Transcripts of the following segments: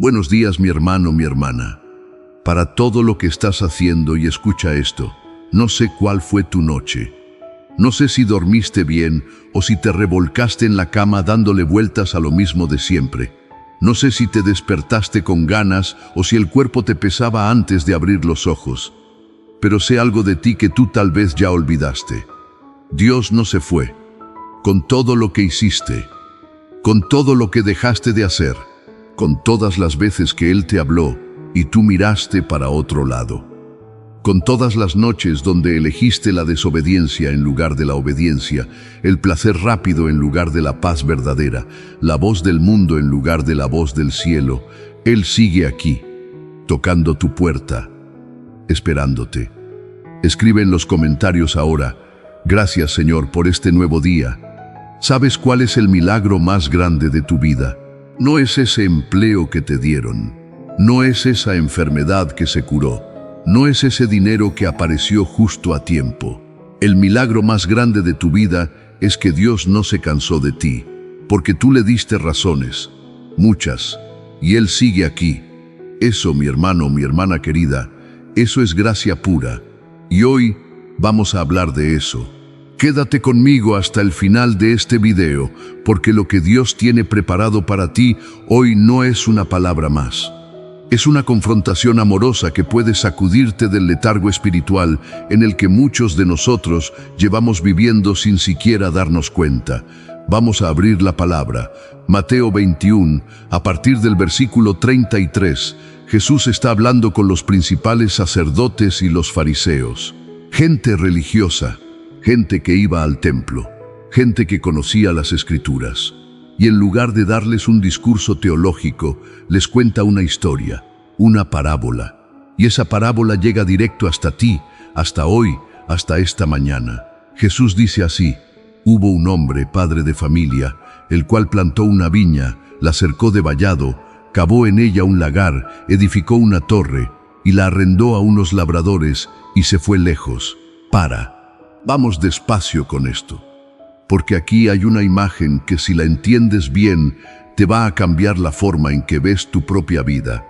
Buenos días, mi hermano, mi hermana. Para todo lo que estás haciendo, y escucha esto, no sé cuál fue tu noche. No sé si dormiste bien o si te revolcaste en la cama dándole vueltas a lo mismo de siempre. No sé si te despertaste con ganas o si el cuerpo te pesaba antes de abrir los ojos. Pero sé algo de ti que tú tal vez ya olvidaste. Dios no se fue. Con todo lo que hiciste, con todo lo que dejaste de hacer, con todas las veces que Él te habló y tú miraste para otro lado, con todas las noches donde elegiste la desobediencia en lugar de la obediencia, el placer rápido en lugar de la paz verdadera, la voz del mundo en lugar de la voz del cielo, Él sigue aquí, tocando tu puerta, esperándote. Escribe en los comentarios ahora: gracias, Señor, por este nuevo día. ¿Sabes cuál es el milagro más grande de tu vida? No es ese empleo que te dieron, no es esa enfermedad que se curó, no es ese dinero que apareció justo a tiempo. El milagro más grande de tu vida es que Dios no se cansó de ti, porque tú le diste razones, muchas, y Él sigue aquí. Eso, mi hermano, mi hermana querida, eso es gracia pura. Y hoy vamos a hablar de eso. Quédate conmigo hasta el final de este video, porque lo que Dios tiene preparado para ti hoy no es una palabra más. Es una confrontación amorosa que puede sacudirte del letargo espiritual en el que muchos de nosotros llevamos viviendo sin siquiera darnos cuenta. Vamos a abrir la palabra. Mateo 21, a partir del versículo 33, Jesús está hablando con los principales sacerdotes y los fariseos. Gente religiosa, gente que iba al templo, gente que conocía las Escrituras. Y en lugar de darles un discurso teológico, les cuenta una historia, una parábola. Y esa parábola llega directo hasta ti, hasta hoy, hasta esta mañana. Jesús dice así: hubo un hombre, padre de familia, el cual plantó una viña, la cercó de vallado, cavó en ella un lagar, edificó una torre, y la arrendó a unos labradores, y se fue lejos. Vamos despacio con esto, porque aquí hay una imagen que, si la entiendes bien, te va a cambiar la forma en que ves tu propia vida.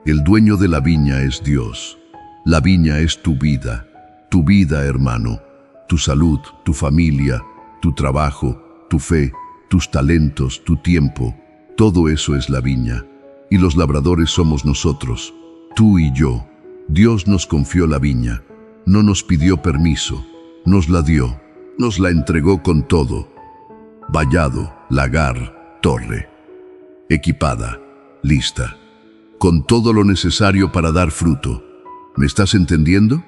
El dueño de la viña es Dios. La viña es tu vida, hermano, tu salud, tu familia, tu trabajo, tu fe, tus talentos, tu tiempo. Todo eso es la viña. Y los labradores somos nosotros, tú y yo. Dios nos confió la viña, no nos pidió permiso, nos la dio, nos la entregó con todo. Vallado, lagar, torre, equipada, lista, con todo lo necesario para dar fruto. ¿Me estás entendiendo?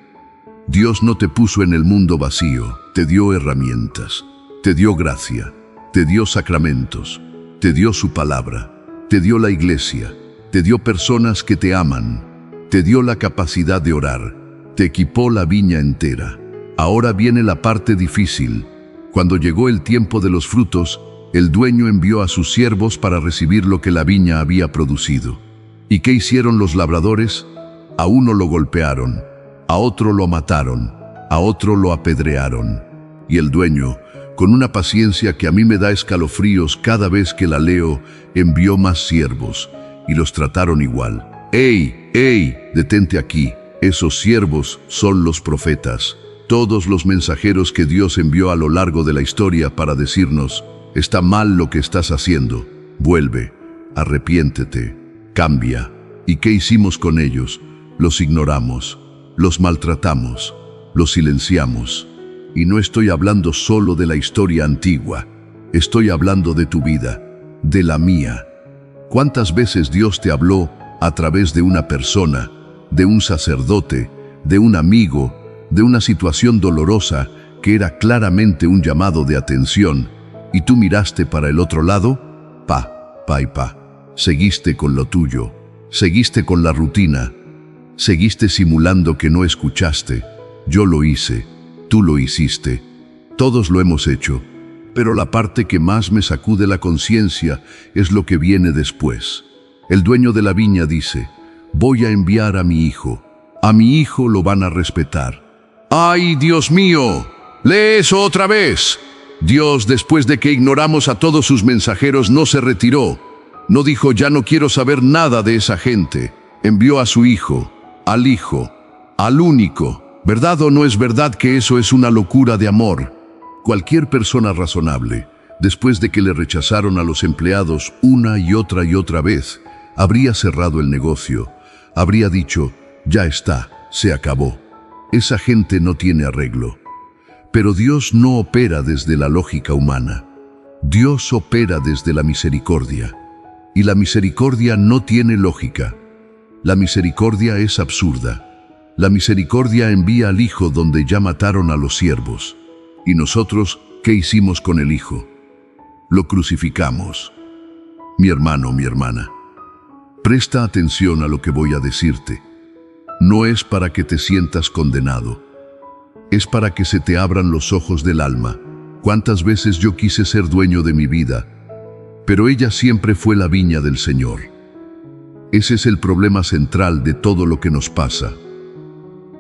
Dios no te puso en el mundo vacío, te dio herramientas, te dio gracia, te dio sacramentos, te dio su palabra, te dio la iglesia, te dio personas que te aman, te dio la capacidad de orar, te equipó la viña entera. Ahora viene la parte difícil. Cuando llegó el tiempo de los frutos, el dueño envió a sus siervos para recibir lo que la viña había producido. ¿Y qué hicieron los labradores? A uno lo golpearon, a otro lo mataron, a otro lo apedrearon. Y el dueño, con una paciencia que a mí me da escalofríos cada vez que la leo, envió más siervos, y los trataron igual. ¡Ey, ey! Detente aquí. Esos siervos son los profetas. Todos los mensajeros que Dios envió a lo largo de la historia para decirnos: está mal lo que estás haciendo, vuelve, arrepiéntete, cambia. ¿Y qué hicimos con ellos? Los ignoramos, los maltratamos, los silenciamos. Y no estoy hablando solo de la historia antigua, estoy hablando de tu vida, de la mía. ¿Cuántas veces Dios te habló a través de una persona, de un sacerdote, de un amigo, de una situación dolorosa que era claramente un llamado de atención, y tú miraste para el otro lado? Seguiste con lo tuyo, seguiste con la rutina, seguiste simulando que no escuchaste. Yo lo hice, tú lo hiciste, todos lo hemos hecho, pero la parte que más me sacude la conciencia es lo que viene después. El dueño de la viña dice: voy a enviar a mi hijo lo van a respetar. ¡Ay, Dios mío! ¡Lee eso otra vez! Dios, después de que ignoramos a todos sus mensajeros, no se retiró. No dijo, ya no quiero saber nada de esa gente. Envió a su hijo, al único. ¿Verdad o no es verdad que eso es una locura de amor? Cualquier persona razonable, después de que le rechazaron a los empleados una y otra vez, habría cerrado el negocio. Habría dicho, ya está, se acabó. Esa gente no tiene arreglo. Pero Dios no opera desde la lógica humana. Dios opera desde la misericordia. Y la misericordia no tiene lógica. La misericordia es absurda. La misericordia envía al Hijo donde ya mataron a los siervos. ¿Y nosotros qué hicimos con el Hijo? Lo crucificamos. Mi hermano, mi hermana, presta atención a lo que voy a decirte. No es para que te sientas condenado. Es para que se te abran los ojos del alma. ¿Cuántas veces yo quise ser dueño de mi vida? Pero ella siempre fue la viña del Señor. Ese es el problema central de todo lo que nos pasa.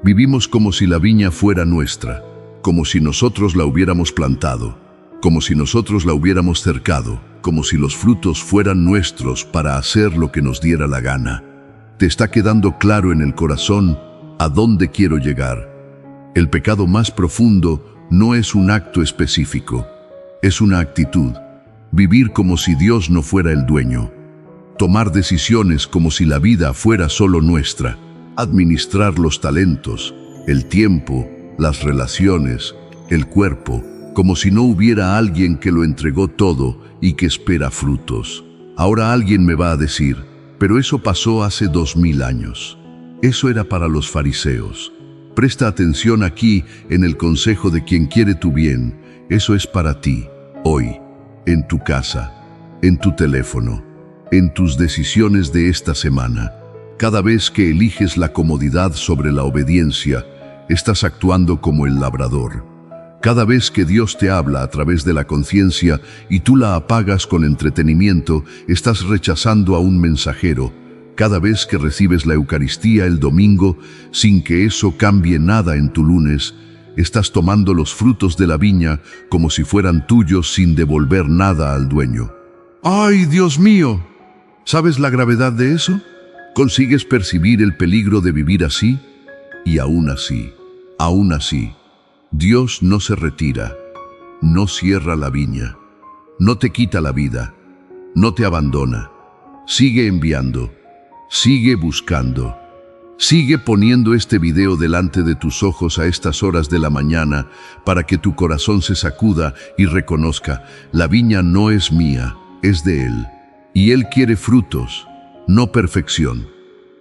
Vivimos como si la viña fuera nuestra, como si nosotros la hubiéramos plantado, como si nosotros la hubiéramos cercado, como si los frutos fueran nuestros para hacer lo que nos diera la gana. ¿Te está quedando claro en el corazón a dónde quiero llegar? El pecado más profundo no es un acto específico, es una actitud. Vivir como si Dios no fuera el dueño. Tomar decisiones como si la vida fuera solo nuestra. Administrar los talentos, el tiempo, las relaciones, el cuerpo, como si no hubiera alguien que lo entregó todo y que espera frutos. Ahora alguien me va a decir, pero eso pasó hace 2000 años. Eso era para los fariseos. Presta atención aquí en el consejo de quien quiere tu bien. Eso es para ti, hoy, en tu casa, en tu teléfono, en tus decisiones de esta semana. Cada vez que eliges la comodidad sobre la obediencia, estás actuando como el labrador. Cada vez que Dios te habla a través de la conciencia y tú la apagas con entretenimiento, estás rechazando a un mensajero. Cada vez que recibes la Eucaristía el domingo, sin que eso cambie nada en tu lunes, estás tomando los frutos de la viña como si fueran tuyos sin devolver nada al dueño. ¡Ay, Dios mío! ¿Sabes la gravedad de eso? ¿Consigues percibir el peligro de vivir así? Y aún así, Dios no se retira, no cierra la viña, no te quita la vida, no te abandona. Sigue enviando, sigue buscando, sigue poniendo este video delante de tus ojos a estas horas de la mañana para que tu corazón se sacuda y reconozca, la viña no es mía, es de Él. Y Él quiere frutos, no perfección.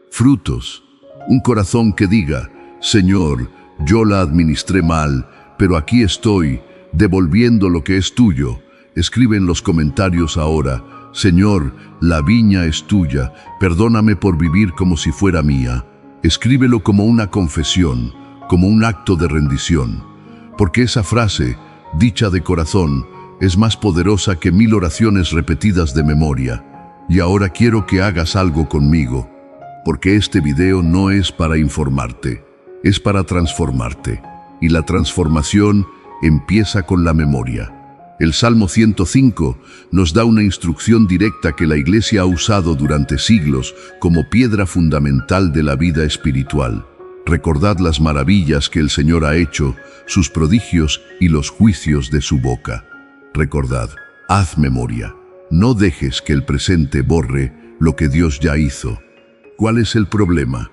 Frutos. Un corazón que diga, Señor, yo la administré mal, pero aquí estoy, devolviendo lo que es tuyo. Escribe en los comentarios ahora, Señor, la viña es tuya, perdóname por vivir como si fuera mía. Escríbelo como una confesión, como un acto de rendición. Porque esa frase, dicha de corazón, es más poderosa que 1000 oraciones repetidas de memoria. Y ahora quiero que hagas algo conmigo, porque este video no es para informarte, es para transformarte. Y la transformación empieza con la memoria. El Salmo 105 nos da una instrucción directa que la Iglesia ha usado durante siglos como piedra fundamental de la vida espiritual. Recordad las maravillas que el Señor ha hecho, sus prodigios y los juicios de su boca. Recordad, haz memoria. No dejes que el presente borre lo que Dios ya hizo. ¿Cuál es el problema?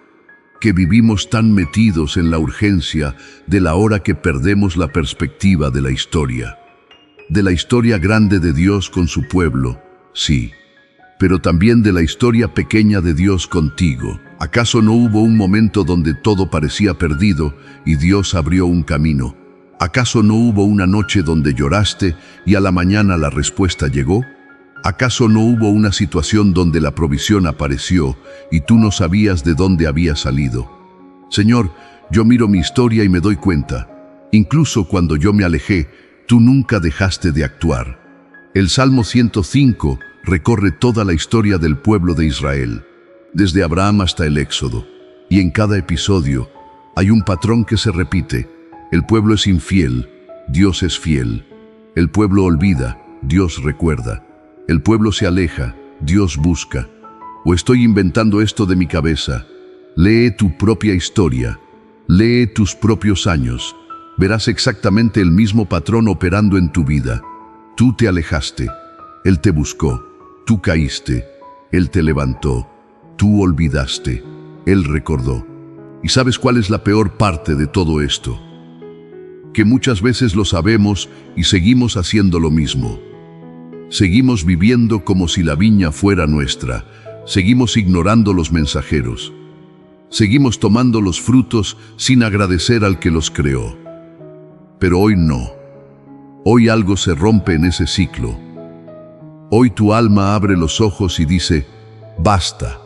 Que vivimos tan metidos en la urgencia de la hora que perdemos la perspectiva de la historia. De la historia grande de Dios con su pueblo, sí, pero también de la historia pequeña de Dios contigo. ¿Acaso no hubo un momento donde todo parecía perdido y Dios abrió un camino? ¿Acaso no hubo una noche donde lloraste y a la mañana la respuesta llegó? ¿Acaso no hubo una situación donde la provisión apareció y tú no sabías de dónde había salido? Señor, yo miro mi historia y me doy cuenta. Incluso cuando yo me alejé, tú nunca dejaste de actuar. El Salmo 105 recorre toda la historia del pueblo de Israel, desde Abraham hasta el Éxodo. Y en cada episodio hay un patrón que se repite. El pueblo es infiel, Dios es fiel. El pueblo olvida, Dios recuerda. El pueblo se aleja, Dios busca. ¿O estoy inventando esto de mi cabeza? Lee tu propia historia. Lee tus propios años. Verás exactamente el mismo patrón operando en tu vida. Tú te alejaste. Él te buscó. Tú caíste. Él te levantó. Tú olvidaste. Él recordó. ¿Y sabes cuál es la peor parte de todo esto? Que muchas veces lo sabemos y seguimos haciendo lo mismo. Seguimos viviendo como si la viña fuera nuestra. Seguimos ignorando los mensajeros. Seguimos tomando los frutos sin agradecer al que los creó. Pero hoy no. Hoy algo se rompe en ese ciclo. Hoy tu alma abre los ojos y dice, basta.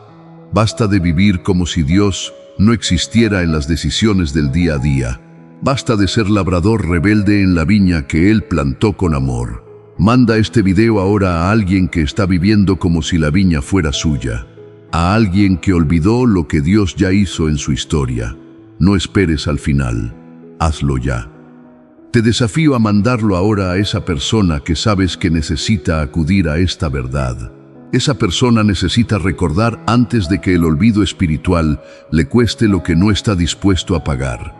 Basta de vivir como si Dios no existiera en las decisiones del día a día. Basta de ser labrador rebelde en la viña que Él plantó con amor. Manda este video ahora a alguien que está viviendo como si la viña fuera suya. A alguien que olvidó lo que Dios ya hizo en su historia. No esperes al final. Hazlo ya. Te desafío a mandarlo ahora a esa persona que sabes que necesita acudir a esta verdad. Esa persona necesita recordar antes de que el olvido espiritual le cueste lo que no está dispuesto a pagar.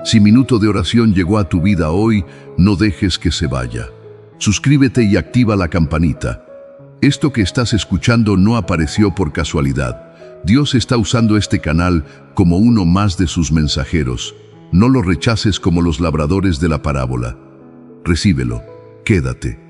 Si Minuto de Oración llegó a tu vida hoy, no dejes que se vaya. Suscríbete y activa la campanita. Esto que estás escuchando no apareció por casualidad. Dios está usando este canal como uno más de sus mensajeros. No lo rechaces como los labradores de la parábola. Recíbelo. Quédate.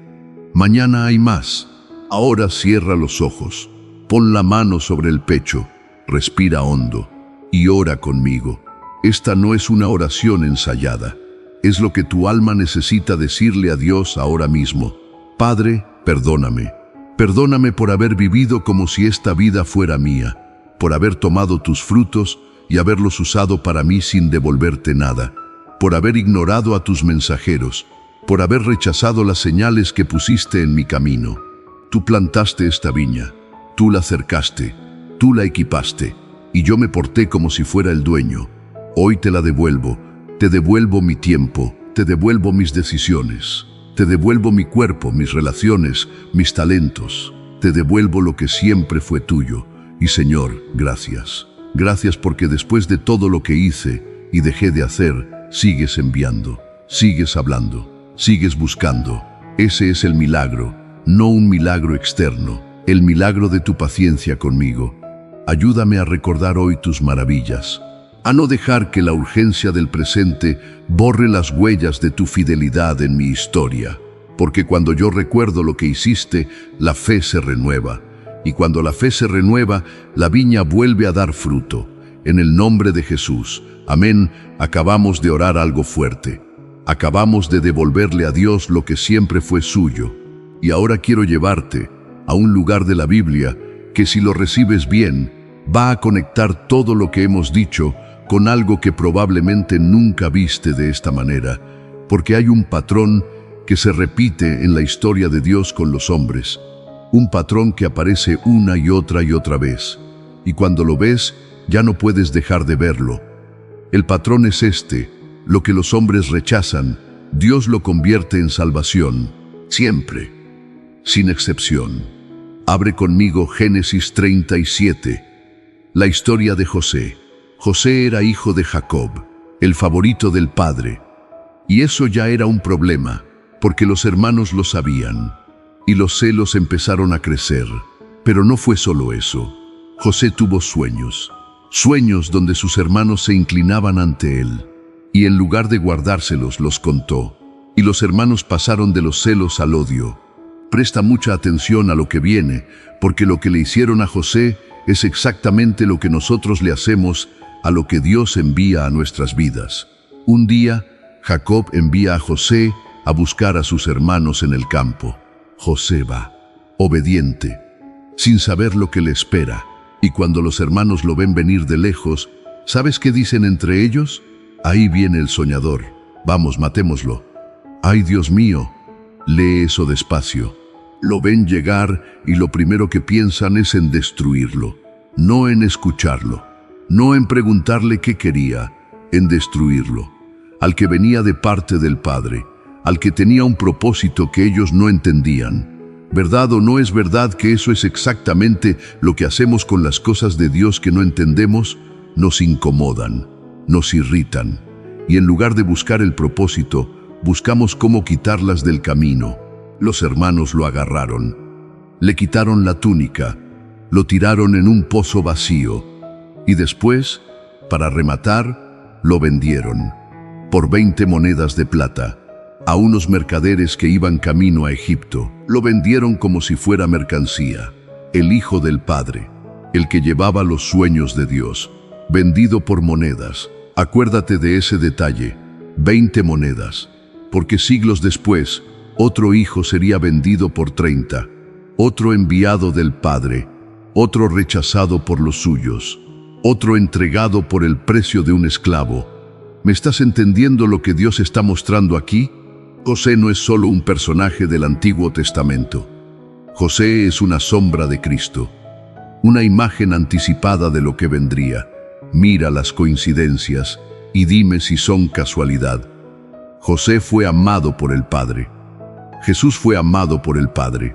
Mañana hay más. Ahora cierra los ojos. Pon la mano sobre el pecho. Respira hondo. Y ora conmigo. Esta no es una oración ensayada. Es lo que tu alma necesita decirle a Dios ahora mismo. Padre, perdóname. Perdóname por haber vivido como si esta vida fuera mía, por haber tomado tus frutos y haberlos usado para mí sin devolverte nada, por haber ignorado a tus mensajeros, por haber rechazado las señales que pusiste en mi camino. Tú plantaste esta viña, tú la cercaste, tú la equipaste, y yo me porté como si fuera el dueño. Hoy te la devuelvo, te devuelvo mi tiempo, te devuelvo mis decisiones, te devuelvo mi cuerpo, mis relaciones, mis talentos, te devuelvo lo que siempre fue tuyo. Y Señor, gracias. Gracias porque después de todo lo que hice y dejé de hacer, sigues enviando, sigues hablando, sigues buscando. Ese es el milagro, no un milagro externo, el milagro de tu paciencia conmigo. Ayúdame a recordar hoy tus maravillas, a no dejar que la urgencia del presente borre las huellas de tu fidelidad en mi historia, porque cuando yo recuerdo lo que hiciste, la fe se renueva, y cuando la fe se renueva, la viña vuelve a dar fruto. En el nombre de Jesús, amén. Acabamos de orar algo fuerte. Acabamos de devolverle a Dios lo que siempre fue suyo. Y ahora quiero llevarte a un lugar de la Biblia que, si lo recibes bien, va a conectar todo lo que hemos dicho con algo que probablemente nunca viste de esta manera, porque hay un patrón que se repite en la historia de Dios con los hombres, un patrón que aparece una y otra vez, y cuando lo ves, ya no puedes dejar de verlo. El patrón es este: lo que los hombres rechazan, Dios lo convierte en salvación, siempre, sin excepción. Abre conmigo Génesis 37, la historia de José. José era hijo de Jacob, el favorito del padre. Y eso ya era un problema, porque los hermanos lo sabían. Y los celos empezaron a crecer. Pero no fue solo eso. José tuvo sueños. Sueños donde sus hermanos se inclinaban ante él. Y en lugar de guardárselos, los contó. Y los hermanos pasaron de los celos al odio. Presta mucha atención a lo que viene, porque lo que le hicieron a José es exactamente lo que nosotros le hacemos a lo que Dios envía a nuestras vidas. Un día, Jacob envía a José a buscar a sus hermanos en el campo. José va, obediente, sin saber lo que le espera. Y cuando los hermanos lo ven venir de lejos, ¿sabes qué dicen entre ellos? Ahí viene el soñador, vamos, matémoslo. ¡Ay, Dios mío! Lee eso despacio. Lo ven llegar y lo primero que piensan es en destruirlo, no en escucharlo. No en preguntarle qué quería, en destruirlo, al que venía de parte del Padre, al que tenía un propósito que ellos no entendían. ¿Verdad o no es verdad que eso es exactamente lo que hacemos con las cosas de Dios que no entendemos? Nos incomodan, nos irritan, y en lugar de buscar el propósito, buscamos cómo quitarlas del camino. Los hermanos lo agarraron, le quitaron la túnica, lo tiraron en un pozo vacío, y después, para rematar, lo vendieron por 20 monedas de plata a unos mercaderes que iban camino a Egipto. Lo vendieron como si fuera mercancía. El Hijo del Padre, el que llevaba los sueños de Dios, vendido por monedas. Acuérdate de ese detalle, 20 monedas, porque siglos después, otro hijo sería vendido por 30, otro enviado del Padre, otro rechazado por los suyos, otro entregado por el precio de un esclavo. ¿Me estás entendiendo lo que Dios está mostrando aquí? José no es solo un personaje del Antiguo Testamento. José es una sombra de Cristo, una imagen anticipada de lo que vendría. Mira las coincidencias y dime si son casualidad. José fue amado por el Padre. Jesús fue amado por el Padre.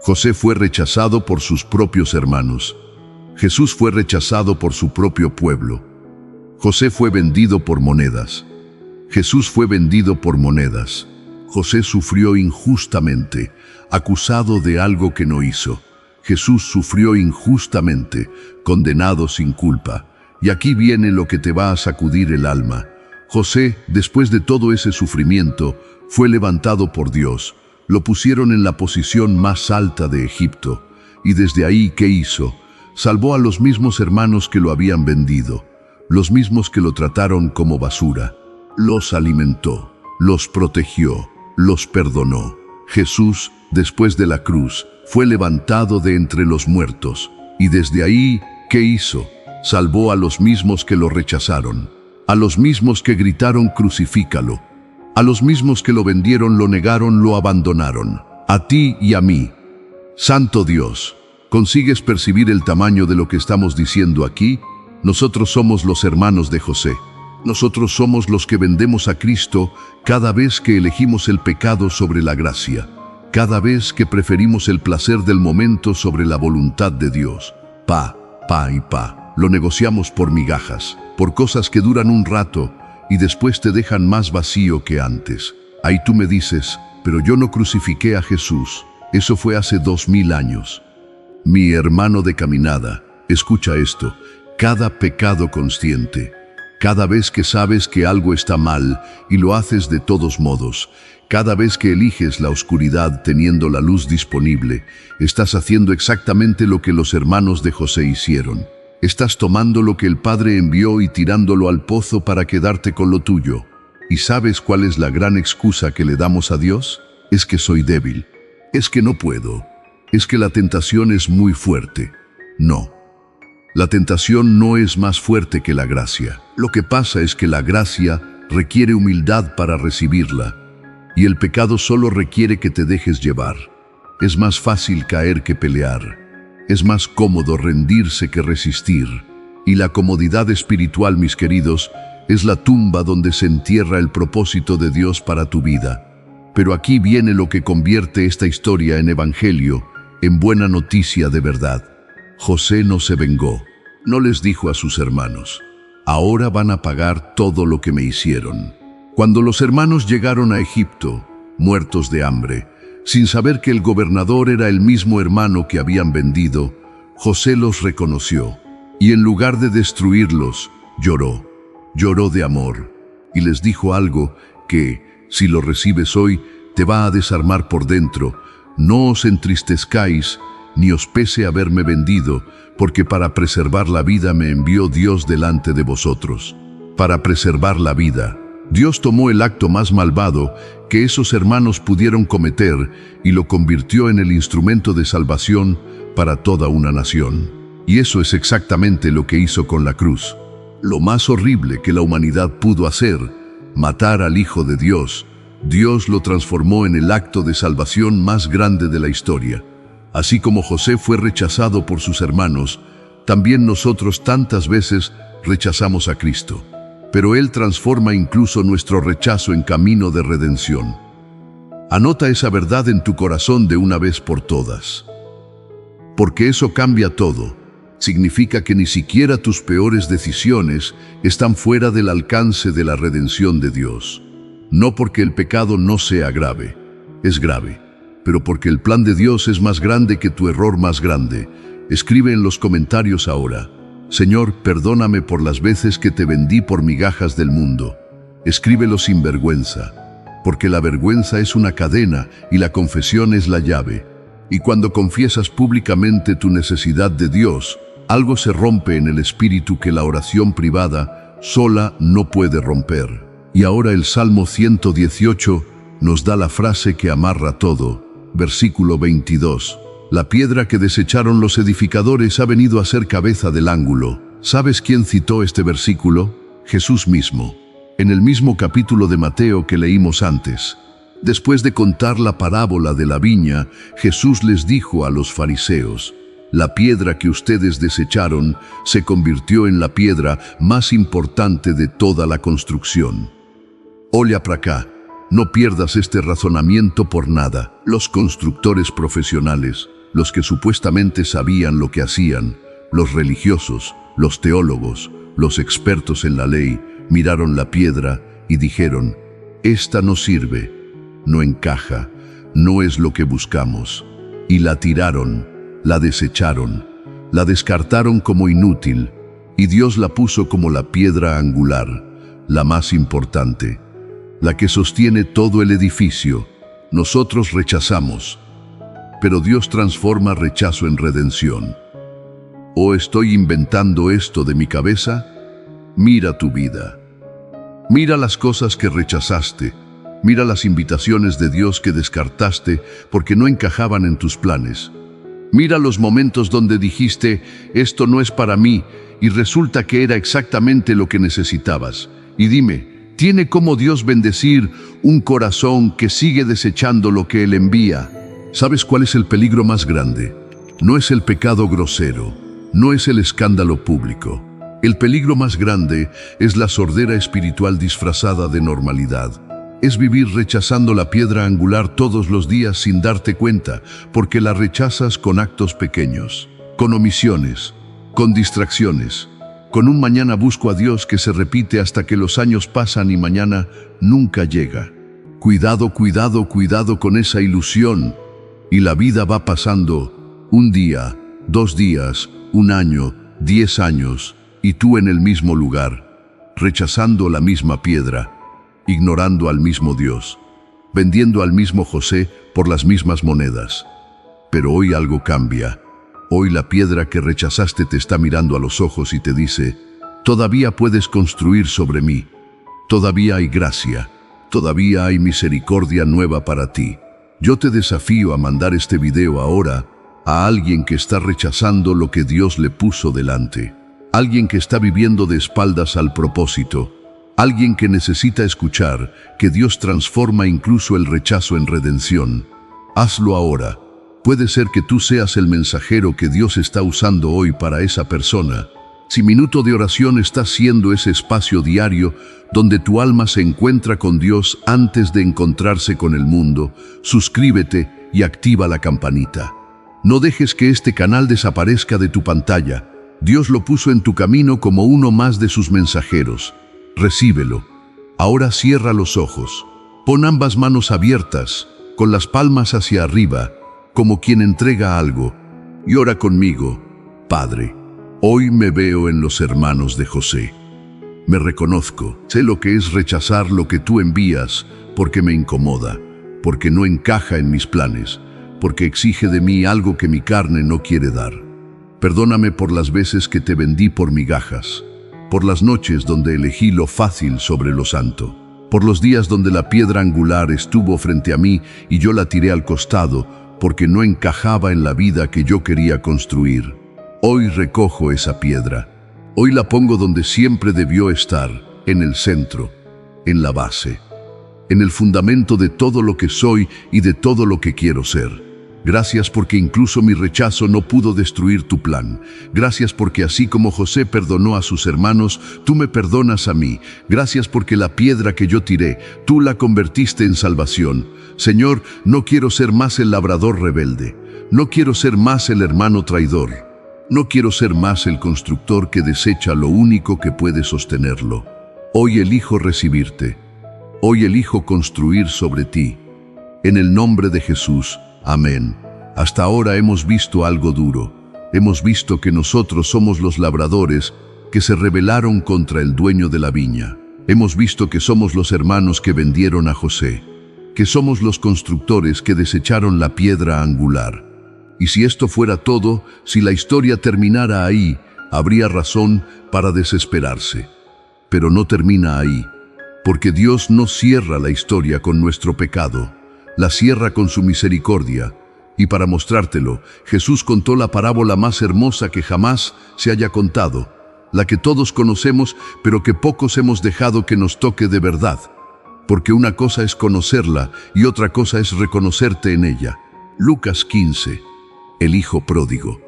José fue rechazado por sus propios hermanos. Jesús fue rechazado por su propio pueblo. José fue vendido por monedas. Jesús fue vendido por monedas. José sufrió injustamente, acusado de algo que no hizo. Jesús sufrió injustamente, condenado sin culpa. Y aquí viene lo que te va a sacudir el alma. José, después de todo ese sufrimiento, fue levantado por Dios. Lo pusieron en la posición más alta de Egipto. Y desde ahí, ¿qué hizo? Salvó a los mismos hermanos que lo habían vendido, los mismos que lo trataron como basura. Los alimentó, los protegió, los perdonó. Jesús, después de la cruz, fue levantado de entre los muertos. Y desde ahí, ¿qué hizo? Salvó a los mismos que lo rechazaron, a los mismos que gritaron crucifícalo, a los mismos que lo vendieron, lo negaron, lo abandonaron, a ti y a mí. Santo Dios, ¿consigues percibir el tamaño de lo que estamos diciendo aquí? Nosotros somos los hermanos de José. Nosotros somos los que vendemos a Cristo cada vez que elegimos el pecado sobre la gracia, cada vez que preferimos el placer del momento sobre la voluntad de Dios. Pa y pa. Lo negociamos por migajas, por cosas que duran un rato y después te dejan más vacío que antes. Ahí tú me dices, pero yo no crucifiqué a Jesús. Eso fue hace 2000 años. Mi hermano de caminada, escucha esto. Cada pecado consciente, cada vez que sabes que algo está mal y lo haces de todos modos, cada vez que eliges la oscuridad teniendo la luz disponible, estás haciendo exactamente lo que los hermanos de José hicieron. Estás tomando lo que el Padre envió y tirándolo al pozo para quedarte con lo tuyo. ¿Y sabes cuál es la gran excusa que le damos a Dios? Es que soy débil. Es que no puedo. Es que la tentación es muy fuerte. No. La tentación no es más fuerte que la gracia. Lo que pasa es que la gracia requiere humildad para recibirla, y el pecado solo requiere que te dejes llevar. Es más fácil caer que pelear. Es más cómodo rendirse que resistir. Y la comodidad espiritual, mis queridos, es la tumba donde se entierra el propósito de Dios para tu vida. Pero aquí viene lo que convierte esta historia en evangelio, en buena noticia de verdad. José no se vengó, no les dijo a sus hermanos, ahora van a pagar todo lo que me hicieron. Cuando los hermanos llegaron a Egipto, muertos de hambre, sin saber que el gobernador era el mismo hermano que habían vendido, José los reconoció, y en lugar de destruirlos, lloró de amor, y les dijo algo que, si lo recibes hoy, te va a desarmar por dentro. No os entristezcáis, ni os pese haberme vendido, porque para preservar la vida me envió Dios delante de vosotros. Para preservar la vida, Dios tomó el acto más malvado que esos hermanos pudieron cometer y lo convirtió en el instrumento de salvación para toda una nación. Y eso es exactamente lo que hizo con la cruz. Lo más horrible que la humanidad pudo hacer, matar al Hijo de Dios, Dios lo transformó en el acto de salvación más grande de la historia. Así como José fue rechazado por sus hermanos, también nosotros tantas veces rechazamos a Cristo. Pero Él transforma incluso nuestro rechazo en camino de redención. Anota esa verdad en tu corazón de una vez por todas. Porque eso cambia todo. Significa que ni siquiera tus peores decisiones están fuera del alcance de la redención de Dios. No porque el pecado no sea grave, es grave, pero porque el plan de Dios es más grande que tu error más grande. Escribe en los comentarios ahora: Señor, perdóname por las veces que te vendí por migajas del mundo. Escríbelo sin vergüenza, porque la vergüenza es una cadena y la confesión es la llave. Y cuando confiesas públicamente tu necesidad de Dios, algo se rompe en el espíritu que la oración privada sola no puede romper. Y ahora el Salmo 118 nos da la frase que amarra todo. Versículo 22. La piedra que desecharon los edificadores ha venido a ser cabeza del ángulo. ¿Sabes quién citó este versículo? Jesús mismo. En el mismo capítulo de Mateo que leímos antes. Después de contar la parábola de la viña, Jesús les dijo a los fariseos: la piedra que ustedes desecharon se convirtió en la piedra más importante de toda la construcción. Oля para acá, no pierdas este razonamiento por nada. Los constructores profesionales, los que supuestamente sabían lo que hacían, los religiosos, los teólogos, los expertos en la ley, miraron la piedra y dijeron: esta no sirve, no encaja, no es lo que buscamos. Y la tiraron, la desecharon, la descartaron como inútil, y Dios la puso como la piedra angular, la más importante, la que sostiene todo el edificio. Nosotros rechazamos, pero Dios transforma rechazo en redención. ¿O estoy inventando esto de mi cabeza? Mira tu vida. Mira las cosas que rechazaste. Mira las invitaciones de Dios que descartaste porque no encajaban en tus planes. Mira los momentos donde dijiste: esto no es para mí, y resulta que era exactamente lo que necesitabas. Y dime, ¿tiene cómo Dios bendecir un corazón que sigue desechando lo que Él envía? ¿Sabes cuál es el peligro más grande? No es el pecado grosero, no es el escándalo público. El peligro más grande es la sordera espiritual disfrazada de normalidad. Es vivir rechazando la piedra angular todos los días sin darte cuenta, porque la rechazas con actos pequeños, con omisiones, con distracciones, con un mañana busco a Dios que se repite hasta que los años pasan y mañana nunca llega. Cuidado, cuidado, cuidado con esa ilusión. Y la vida va pasando, un día, 2 días, 1 año, 10 años, y tú en el mismo lugar, rechazando la misma piedra, ignorando al mismo Dios, vendiendo al mismo José por las mismas monedas. Pero hoy algo cambia. Hoy la piedra que rechazaste te está mirando a los ojos y te dice: todavía puedes construir sobre mí, todavía hay gracia, todavía hay misericordia nueva para ti. Yo te desafío a mandar este video ahora a alguien que está rechazando lo que Dios le puso delante, alguien que está viviendo de espaldas al propósito, alguien que necesita escuchar que Dios transforma incluso el rechazo en redención. Hazlo ahora. Puede ser que tú seas el mensajero que Dios está usando hoy para esa persona. Si Minuto de Oración está siendo ese espacio diario donde tu alma se encuentra con Dios antes de encontrarse con el mundo, suscríbete y activa la campanita. No dejes que este canal desaparezca de tu pantalla. Dios lo puso en tu camino como uno más de sus mensajeros. Recíbelo. Ahora cierra los ojos. Pon ambas manos abiertas, con las palmas hacia arriba, como quien entrega algo, y ora conmigo. Padre, hoy me veo en los hermanos de José. Me reconozco, sé lo que es rechazar lo que tú envías, porque me incomoda, porque no encaja en mis planes, porque exige de mí algo que mi carne no quiere dar. Perdóname por las veces que te vendí por migajas, por las noches donde elegí lo fácil sobre lo santo, por los días donde la piedra angular estuvo frente a mí y yo la tiré al costado porque no encajaba en la vida que yo quería construir. Hoy recojo esa piedra. Hoy la pongo donde siempre debió estar, en el centro, en la base, en el fundamento de todo lo que soy y de todo lo que quiero ser. Gracias porque incluso mi rechazo no pudo destruir tu plan. Gracias porque así como José perdonó a sus hermanos, tú me perdonas a mí. Gracias porque la piedra que yo tiré, tú la convertiste en salvación. Señor, no quiero ser más el labrador rebelde. No quiero ser más el hermano traidor. No quiero ser más el constructor que desecha lo único que puede sostenerlo. Hoy elijo recibirte. Hoy elijo construir sobre ti. En el nombre de Jesús. Amén. Hasta ahora hemos visto algo duro. Hemos visto que nosotros somos los labradores que se rebelaron contra el dueño de la viña. Hemos visto que somos los hermanos que vendieron a José, que somos los constructores que desecharon la piedra angular. Y si esto fuera todo, si la historia terminara ahí, habría razón para desesperarse. Pero no termina ahí, porque Dios no cierra la historia con nuestro pecado. La cierra con su misericordia, y para mostrártelo, Jesús contó la parábola más hermosa que jamás se haya contado, la que todos conocemos, pero que pocos hemos dejado que nos toque de verdad, porque una cosa es conocerla y otra cosa es reconocerte en ella. Lucas 15, el hijo pródigo.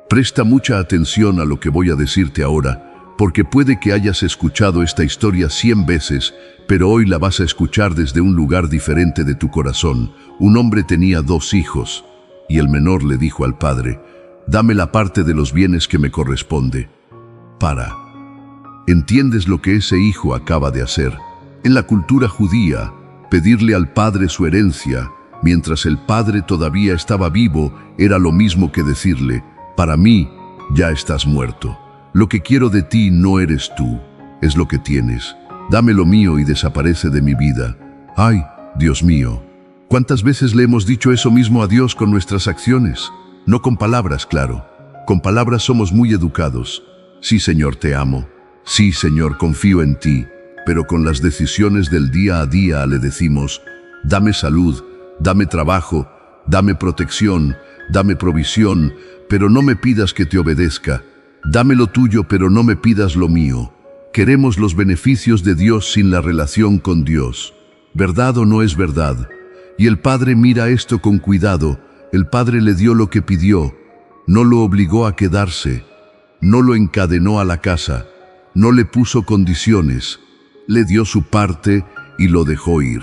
Presta mucha atención a lo que voy a decirte ahora, porque puede que hayas escuchado esta historia 100 veces, pero hoy la vas a escuchar desde un lugar diferente de tu corazón. Un hombre tenía 2 hijos, y el menor le dijo al padre: «Dame la parte de los bienes que me corresponde». ¿Entiendes lo que ese hijo acaba de hacer? En la cultura judía, pedirle al padre su herencia, mientras el padre todavía estaba vivo, era lo mismo que decirle: «Para mí, ya estás muerto. Lo que quiero de ti no eres tú, es lo que tienes. Dame lo mío y desaparece de mi vida». ¡Ay, Dios mío! ¿Cuántas veces le hemos dicho eso mismo a Dios con nuestras acciones? No con palabras, claro. Con palabras somos muy educados. Sí, Señor, te amo. Sí, Señor, confío en ti. Pero con las decisiones del día a día le decimos: «Dame salud, dame trabajo, dame protección, dame provisión, pero no me pidas que te obedezca. Dame lo tuyo, pero no me pidas lo mío». Queremos los beneficios de Dios sin la relación con Dios. ¿Verdad o no es verdad? Y el Padre mira esto con cuidado. El Padre le dio lo que pidió. No lo obligó a quedarse. No lo encadenó a la casa. No le puso condiciones. Le dio su parte y lo dejó ir.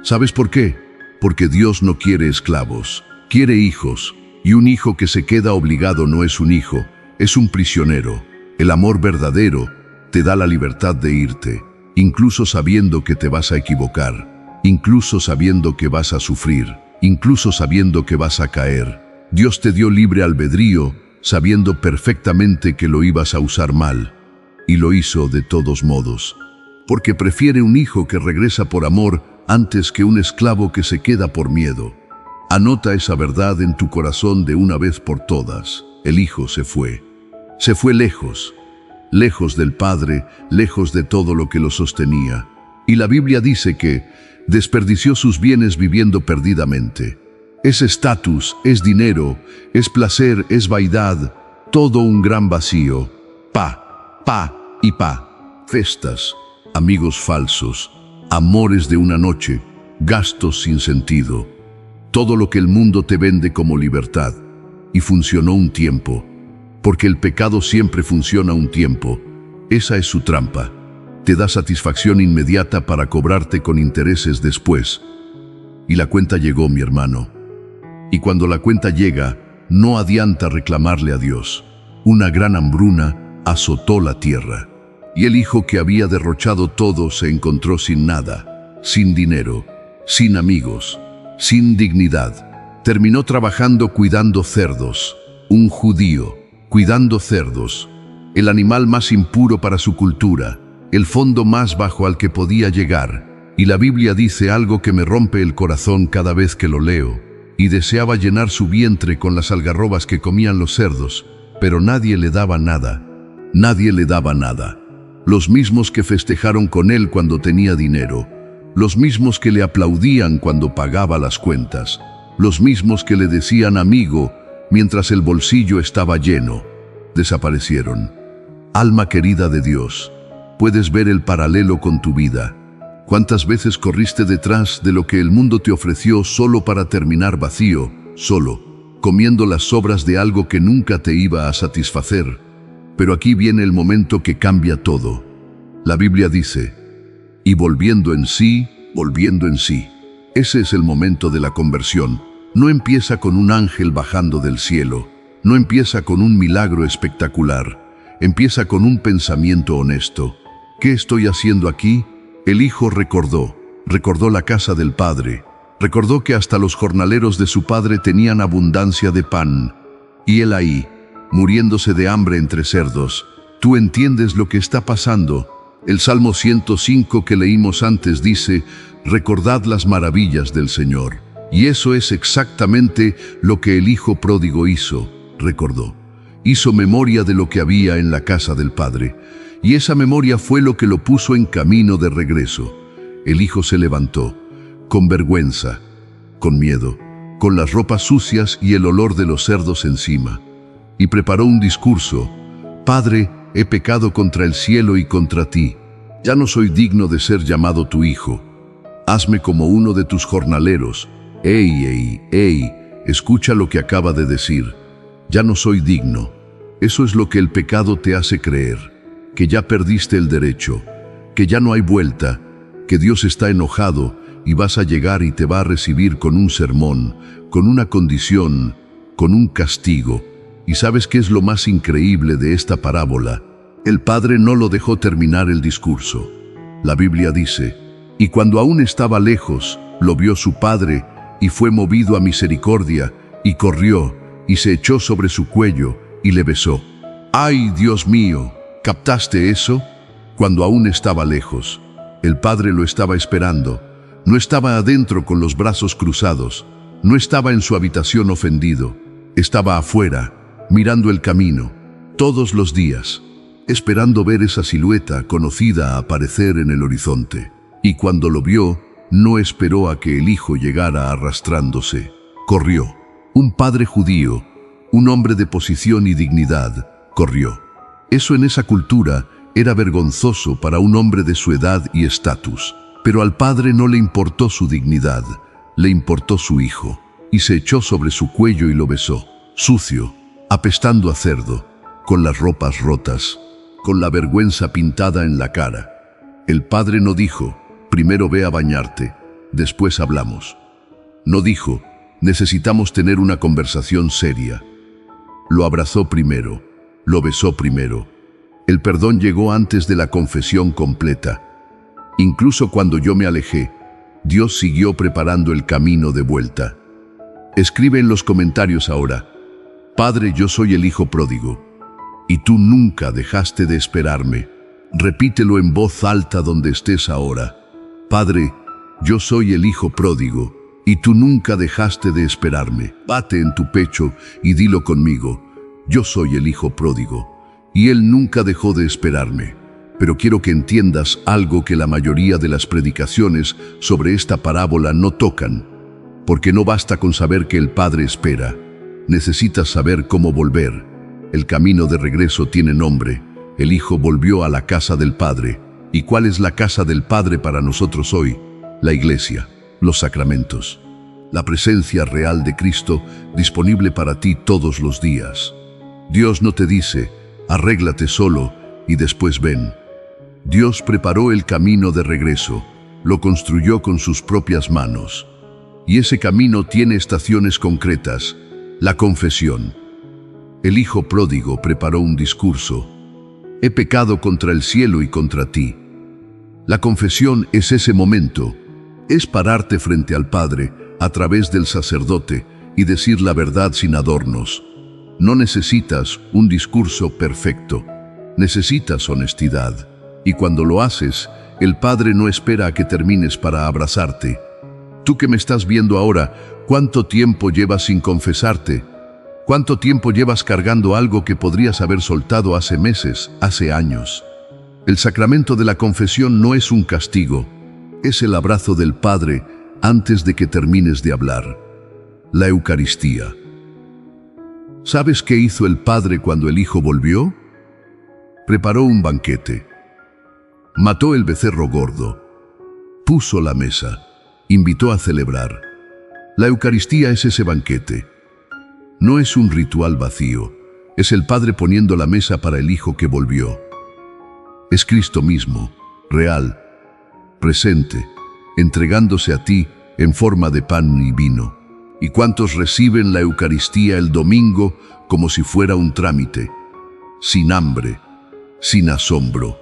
¿Sabes por qué? Porque Dios no quiere esclavos. Quiere hijos. Y un hijo que se queda obligado no es un hijo. Es un prisionero. El amor verdadero te da la libertad de irte, incluso sabiendo que te vas a equivocar, incluso sabiendo que vas a sufrir, incluso sabiendo que vas a caer. Dios te dio libre albedrío, sabiendo perfectamente que lo ibas a usar mal, y lo hizo de todos modos, porque prefiere un hijo que regresa por amor antes que un esclavo que se queda por miedo. Anota esa verdad en tu corazón de una vez por todas. El hijo se fue lejos, lejos del Padre, lejos de todo lo que lo sostenía. Y la Biblia dice que desperdició sus bienes viviendo perdidamente. Es estatus, es dinero, es placer, es vaidad, todo un gran vacío. Y festas, amigos falsos, amores de una noche, gastos sin sentido. Todo lo que el mundo te vende como libertad. Y funcionó un tiempo, porque el pecado siempre funciona un tiempo. Esa es su trampa. Te da satisfacción inmediata para cobrarte con intereses después. Y la cuenta llegó, mi hermano. Y cuando la cuenta llega, no adianta reclamarle a Dios. Una gran hambruna azotó la tierra. Y el hijo que había derrochado todo se encontró sin nada, sin dinero, sin amigos, sin dignidad. Terminó trabajando cuidando cerdos. Un judío, cuidando cerdos. El animal más impuro para su cultura, el fondo más bajo al que podía llegar. Y la Biblia dice algo que me rompe el corazón cada vez que lo leo. Y deseaba llenar su vientre con las algarrobas que comían los cerdos, pero nadie le daba nada. Nadie le daba nada. Los mismos que festejaron con él cuando tenía dinero, los mismos que le aplaudían cuando pagaba las cuentas, los mismos que le decían amigo mientras el bolsillo estaba lleno, desaparecieron. Alma querida de Dios, puedes ver el paralelo con tu vida. ¿Cuántas veces corriste detrás de lo que el mundo te ofreció solo para terminar vacío, solo? comiendo las sobras de algo que nunca te iba a satisfacer. Pero aquí viene el momento que cambia todo. La Biblia dice, y volviendo en sí. Ese es el momento de la conversión. No empieza con un ángel bajando del cielo, no empieza con un milagro espectacular, empieza con un pensamiento honesto. ¿Qué estoy haciendo aquí? El hijo recordó la casa del padre, recordó que hasta los jornaleros de su padre tenían abundancia de pan, y él ahí, muriéndose de hambre entre cerdos. ¿Tú entiendes lo que está pasando? El Salmo 105 que leímos antes dice, recordad las maravillas del Señor. Y eso es exactamente lo que el hijo pródigo hizo, recordó. Hizo memoria de lo que había en la casa del padre, y esa memoria fue lo que lo puso en camino de regreso. El hijo se levantó, con vergüenza, con miedo, con las ropas sucias y el olor de los cerdos encima, y preparó un discurso. Padre, he pecado contra el cielo y contra ti. Ya no soy digno de ser llamado tu hijo. Hazme como uno de tus jornaleros. ¡Ey! Escucha lo que acaba de decir. Ya no soy digno. Eso es lo que el pecado te hace creer. Que ya perdiste el derecho. Que ya no hay vuelta. Que Dios está enojado y vas a llegar y te va a recibir con un sermón, con una condición, con un castigo. ¿Y sabes qué es lo más increíble de esta parábola? El padre no lo dejó terminar el discurso. La Biblia dice, y cuando aún estaba lejos, lo vio su padre, y fue movido a misericordia, y corrió, y se echó sobre su cuello, y le besó. ¡Ay, Dios mío! ¿Captaste eso? Cuando aún estaba lejos. El padre lo estaba esperando. No estaba adentro con los brazos cruzados. No estaba en su habitación ofendido. Estaba afuera, mirando el camino, todos los días, esperando ver esa silueta conocida aparecer en el horizonte. Y cuando lo vio, no esperó a que el hijo llegara arrastrándose. Corrió. Un padre judío, un hombre de posición y dignidad, corrió. Eso en esa cultura era vergonzoso para un hombre de su edad y estatus. Pero al padre no le importó su dignidad, le importó su hijo, y se echó sobre su cuello y lo besó, sucio, apestando a cerdo, con las ropas rotas, con la vergüenza pintada en la cara. El padre no dijo, primero ve a bañarte, después hablamos. No dijo, necesitamos tener una conversación seria. Lo abrazó primero, lo besó primero. El perdón llegó antes de la confesión completa. Incluso cuando yo me alejé, Dios siguió preparando el camino de vuelta. Escribe en los comentarios ahora, Padre, yo soy el hijo pródigo, y tú nunca dejaste de esperarme. Repítelo en voz alta donde estés ahora. Padre, yo soy el hijo pródigo, y tú nunca dejaste de esperarme. Bate en tu pecho y dilo conmigo. Yo soy el hijo pródigo, y él nunca dejó de esperarme. Pero quiero que entiendas algo que la mayoría de las predicaciones sobre esta parábola no tocan, porque no basta con saber que el Padre espera. Necesitas saber cómo volver. El camino de regreso tiene nombre. El Hijo volvió a la casa del Padre. ¿Y cuál es la casa del Padre para nosotros hoy? La iglesia, los sacramentos, la presencia real de Cristo disponible para ti todos los días. Dios no te dice, arréglate solo y después ven. Dios preparó el camino de regreso, lo construyó con sus propias manos. Y ese camino tiene estaciones concretas. La confesión. El hijo pródigo preparó un discurso. He pecado contra el cielo y contra ti. La confesión es ese momento. Es pararte frente al Padre a través del sacerdote y decir la verdad sin adornos. No necesitas un discurso perfecto. Necesitas honestidad. Y cuando lo haces, el Padre no espera a que termines para abrazarte. Tú que me estás viendo ahora, ¿cuánto tiempo llevas sin confesarte? ¿Cuánto tiempo llevas cargando algo que podrías haber soltado hace meses, hace años? El sacramento de la confesión no es un castigo, es el abrazo del Padre antes de que termines de hablar. La Eucaristía. ¿Sabes qué hizo el Padre cuando el Hijo volvió? Preparó un banquete. Mató el becerro gordo. Puso la mesa. Invitó a celebrar. La Eucaristía es ese banquete. No es un ritual vacío, es el Padre poniendo la mesa para el Hijo que volvió. Es Cristo mismo, real, presente, entregándose a ti en forma de pan y vino. ¿Y cuántos reciben la Eucaristía el domingo como si fuera un trámite? Sin hambre, sin asombro,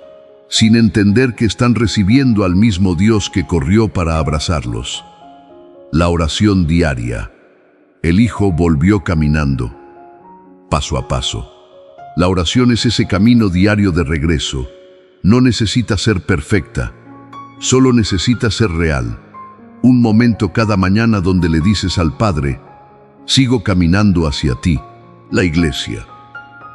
sin entender que están recibiendo al mismo Dios que corrió para abrazarlos. La oración diaria. El Hijo volvió caminando, paso a paso. La oración es ese camino diario de regreso. No necesita ser perfecta, solo necesita ser real. Un momento cada mañana donde le dices al Padre, sigo caminando hacia ti. La iglesia.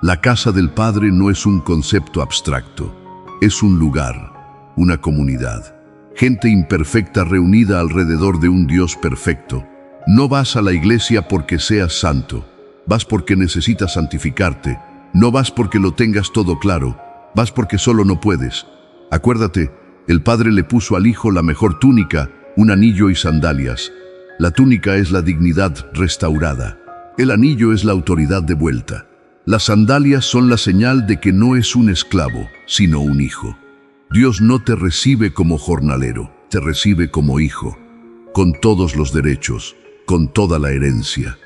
La casa del Padre no es un concepto abstracto, es un lugar, una comunidad. Gente imperfecta reunida alrededor de un Dios perfecto. No vas a la iglesia porque seas santo, vas porque necesitas santificarte. No vas porque lo tengas todo claro, vas porque solo no puedes. Acuérdate, el Padre le puso al Hijo la mejor túnica, un anillo y sandalias. La túnica es la dignidad restaurada. El anillo es la autoridad de vuelta. Las sandalias son la señal de que no es un esclavo, sino un hijo. Dios no te recibe como jornalero, te recibe como hijo, con todos los derechos, con toda la herencia,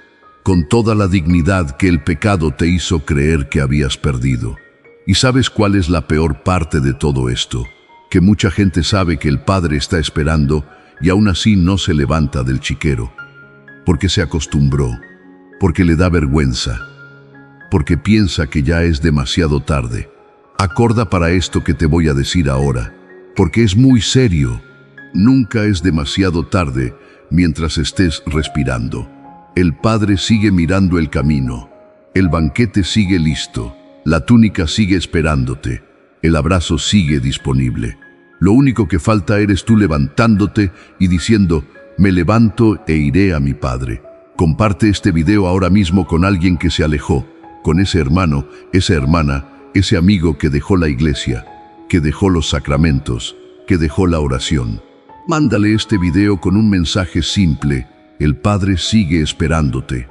con toda la dignidad que el pecado te hizo creer que habías perdido. ¿Y sabes cuál es la peor parte de todo esto? Que mucha gente sabe que el Padre está esperando y aún así no se levanta del chiquero, porque se acostumbró, porque le da vergüenza, porque piensa que ya es demasiado tarde. Acorda para esto que te voy a decir ahora, porque es muy serio. Nunca es demasiado tarde mientras estés respirando. El Padre sigue mirando el camino, el banquete sigue listo, la túnica sigue esperándote, el abrazo sigue disponible. Lo único que falta eres tú levantándote y diciendo, me levanto e iré a mi Padre. Comparte este video ahora mismo con alguien que se alejó, con ese hermano, esa hermana, ese amigo que dejó la iglesia, que dejó los sacramentos, que dejó la oración. Mándale este video con un mensaje simple, el Padre sigue esperándote.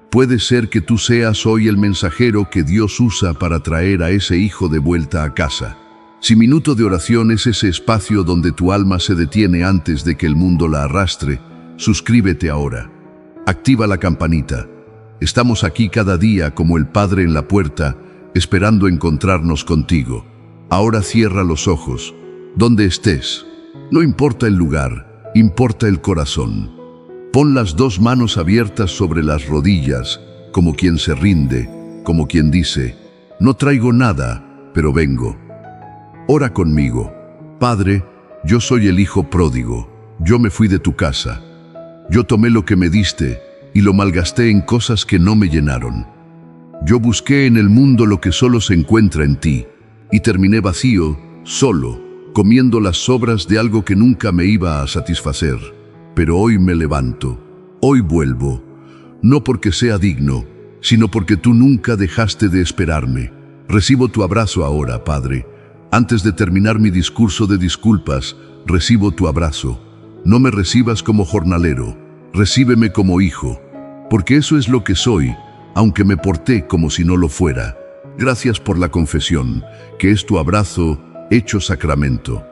Puede ser que tú seas hoy el mensajero que Dios usa para traer a ese hijo de vuelta a casa. Si Minuto de Oración es ese espacio donde tu alma se detiene antes de que el mundo la arrastre, suscríbete ahora. Activa la campanita. Estamos aquí cada día como el Padre en la puerta, esperando encontrarnos contigo. Ahora cierra los ojos, donde estés. No importa el lugar, importa el corazón. Pon las dos manos abiertas sobre las rodillas, como quien se rinde, como quien dice, no traigo nada, pero vengo. Ora conmigo. Padre, yo soy el hijo pródigo. Yo me fui de tu casa. Yo tomé lo que me diste y lo malgasté en cosas que no me llenaron. Yo busqué en el mundo lo que solo se encuentra en ti y terminé vacío, solo, comiendo las sobras de algo que nunca me iba a satisfacer. Pero hoy me levanto, hoy vuelvo, no porque sea digno, sino porque tú nunca dejaste de esperarme. Recibo tu abrazo ahora, Padre. Antes de terminar mi discurso de disculpas, recibo tu abrazo. No me recibas como jornalero, recíbeme como hijo, porque eso es lo que soy, aunque me porté como si no lo fuera. Gracias por la confesión, que es tu abrazo hecho sacramento.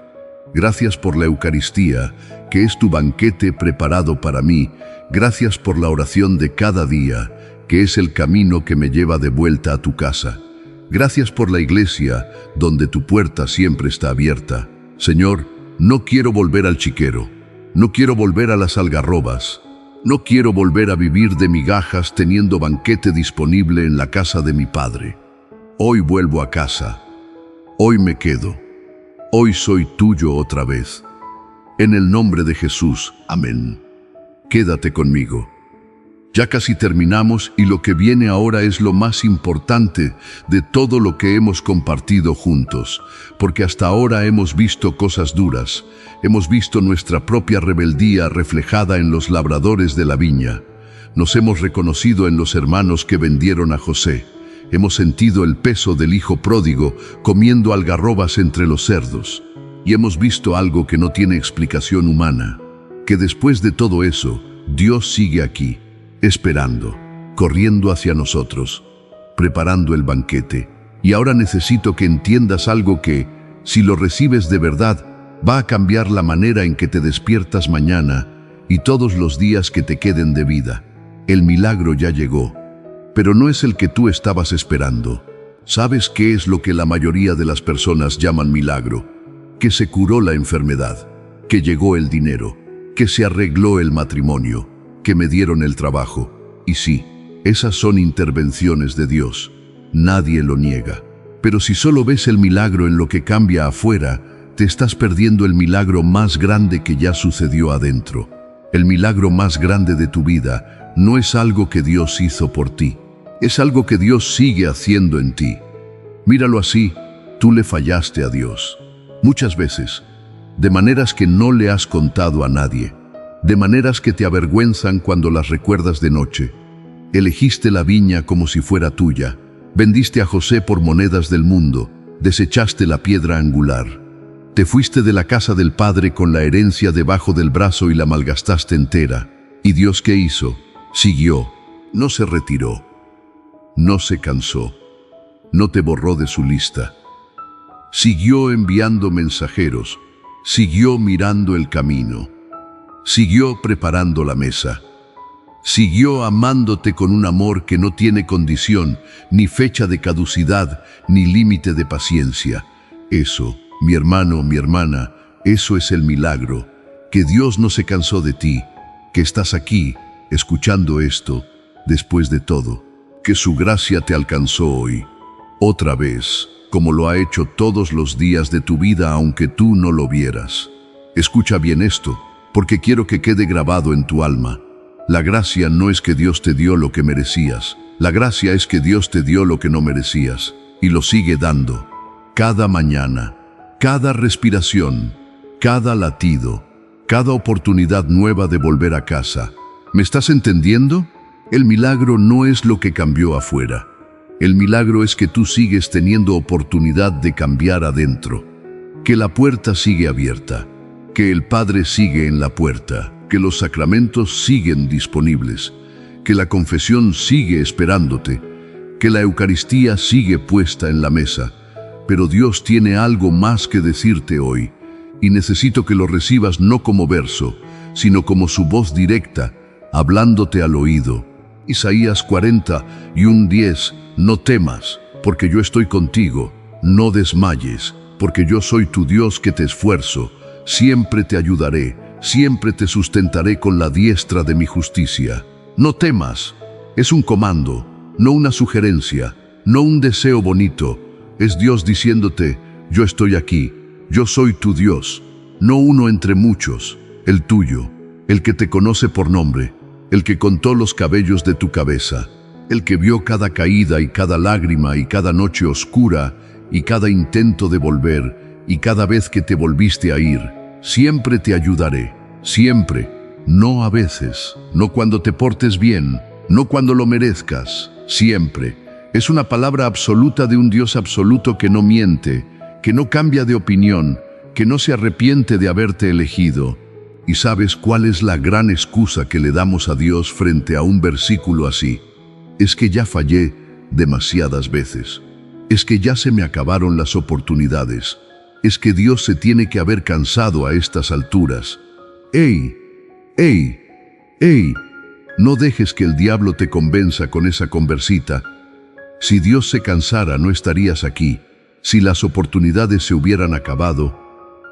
Gracias por la Eucaristía, que es tu banquete preparado para mí. Gracias por la oración de cada día, que es el camino que me lleva de vuelta a tu casa. Gracias por la iglesia, donde tu puerta siempre está abierta. Señor, no quiero volver al chiquero, no quiero volver a las algarrobas, no quiero volver a vivir de migajas teniendo banquete disponible en la casa de mi Padre. Hoy vuelvo a casa, hoy me quedo, hoy soy tuyo otra vez. En el nombre de Jesús, amén. Quédate conmigo. Ya casi terminamos y lo que viene ahora es lo más importante de todo lo que hemos compartido juntos, porque hasta ahora hemos visto cosas duras, hemos visto nuestra propia rebeldía reflejada en los labradores de la viña, nos hemos reconocido en los hermanos que vendieron a José, hemos sentido el peso del hijo pródigo comiendo algarrobas entre los cerdos, y hemos visto algo que no tiene explicación humana, que después de todo eso, Dios sigue aquí, esperando. corriendo hacia nosotros, preparando el banquete. Y ahora necesito que entiendas algo que, si lo recibes de verdad, va a cambiar la manera en que te despiertas mañana y todos los días que te queden de vida. El milagro ya llegó, pero no es el que tú estabas esperando. ¿Sabes qué es lo que la mayoría de las personas llaman milagro? Que se curó la enfermedad, que llegó el dinero, que se arregló el matrimonio, que me dieron el trabajo. Y sí, esas son intervenciones de Dios. Nadie lo niega. Pero si solo ves el milagro en lo que cambia afuera, te estás perdiendo el milagro más grande que ya sucedió adentro. El milagro más grande de tu vida no es algo que Dios hizo por ti. Es algo que Dios sigue haciendo en ti. Míralo así, tú le fallaste a Dios. Muchas veces, de maneras que no le has contado a nadie, de maneras que te avergüenzan cuando las recuerdas de noche. Elegiste la viña como si fuera tuya, vendiste a José por monedas del mundo, desechaste la piedra angular. Te fuiste de la casa del Padre con la herencia debajo del brazo y la malgastaste entera. ¿Y Dios qué hizo? Siguió, no se retiró, no se cansó, no te borró de su lista. Siguió enviando mensajeros, siguió mirando el camino, siguió preparando la mesa, siguió amándote con un amor que no tiene condición, ni fecha de caducidad, ni límite de paciencia. Eso, mi hermano, mi hermana, eso es el milagro, que Dios no se cansó de ti, que estás aquí, escuchando esto, después de todo, que su gracia te alcanzó hoy, otra vez, como lo ha hecho todos los días de tu vida aunque tú no lo vieras. Escucha bien esto, porque quiero que quede grabado en tu alma. La gracia no es que Dios te dio lo que merecías, la gracia es que Dios te dio lo que no merecías, y lo sigue dando. Cada mañana, cada respiración, cada latido, cada oportunidad nueva de volver a casa. ¿Me estás entendiendo? El milagro no es lo que cambió afuera. El milagro es que tú sigues teniendo oportunidad de cambiar adentro. Que la puerta sigue abierta, que el Padre sigue en la puerta, que los sacramentos siguen disponibles, que la confesión sigue esperándote, que la Eucaristía sigue puesta en la mesa. Pero Dios tiene algo más que decirte hoy, y necesito que lo recibas no como verso, sino como su voz directa, hablándote al oído. Isaías 40:10, no temas, porque yo estoy contigo, no desmayes, porque yo soy tu Dios que te esfuerzo, siempre te ayudaré, siempre te sustentaré con la diestra de mi justicia. No temas, es un comando, no una sugerencia, no un deseo bonito. Es Dios diciéndote, yo estoy aquí, yo soy tu Dios, no uno entre muchos, el tuyo, el que te conoce por nombre, el que contó los cabellos de tu cabeza, el que vio cada caída y cada lágrima y cada noche oscura y cada intento de volver y cada vez que te volviste a ir. Siempre te ayudaré, siempre, no a veces, no cuando te portes bien, no cuando lo merezcas, siempre. Es una palabra absoluta de un Dios absoluto que no miente, que no cambia de opinión, que no se arrepiente de haberte elegido. ¿Y sabes cuál es la gran excusa que le damos a Dios frente a un versículo así? Es que ya fallé demasiadas veces. Es que ya se me acabaron las oportunidades. Es que Dios se tiene que haber cansado a estas alturas. ¡Ey! ¡Ey! ¡Ey! No dejes que el diablo te convenza con esa conversita. Si Dios se cansara, no estarías aquí. Si las oportunidades se hubieran acabado,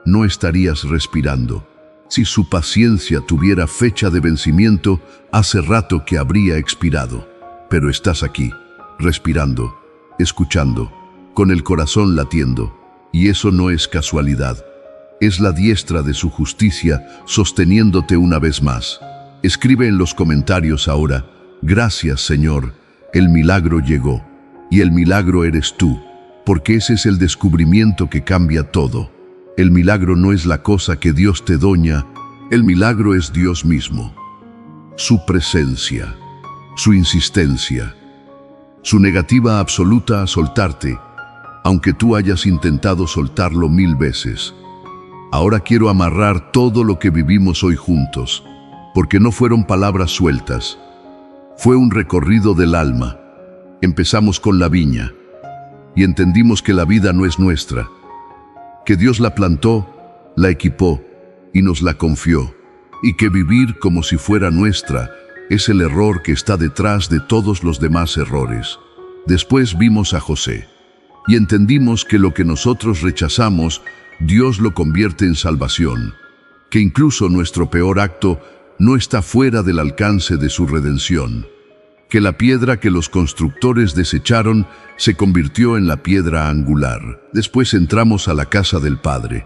no estarías respirando. Si su paciencia tuviera fecha de vencimiento, hace rato que habría expirado. Pero estás aquí, respirando, escuchando, con el corazón latiendo. Y eso no es casualidad. Es la diestra de su justicia sosteniéndote una vez más. Escribe en los comentarios ahora, gracias Señor, el milagro llegó. Y el milagro eres tú, porque ese es el descubrimiento que cambia todo. El milagro no es la cosa que Dios te doña, el milagro es Dios mismo. Su presencia, su insistencia, su negativa absoluta a soltarte, aunque tú hayas intentado soltarlo 1000 veces. Ahora quiero amarrar todo lo que vivimos hoy juntos, porque no fueron palabras sueltas, Fue un recorrido del alma. Empezamos con la viña y entendimos que la vida no es nuestra, que Dios la plantó, la equipó y nos la confió, y que vivir como si fuera nuestra es el error que está detrás de todos los demás errores. Después vimos a José y entendimos que lo que nosotros rechazamos, Dios lo convierte en salvación, que incluso nuestro peor acto no está fuera del alcance de su redención, que la piedra que los constructores desecharon se convirtió en la piedra angular. Después entramos a la casa del Padre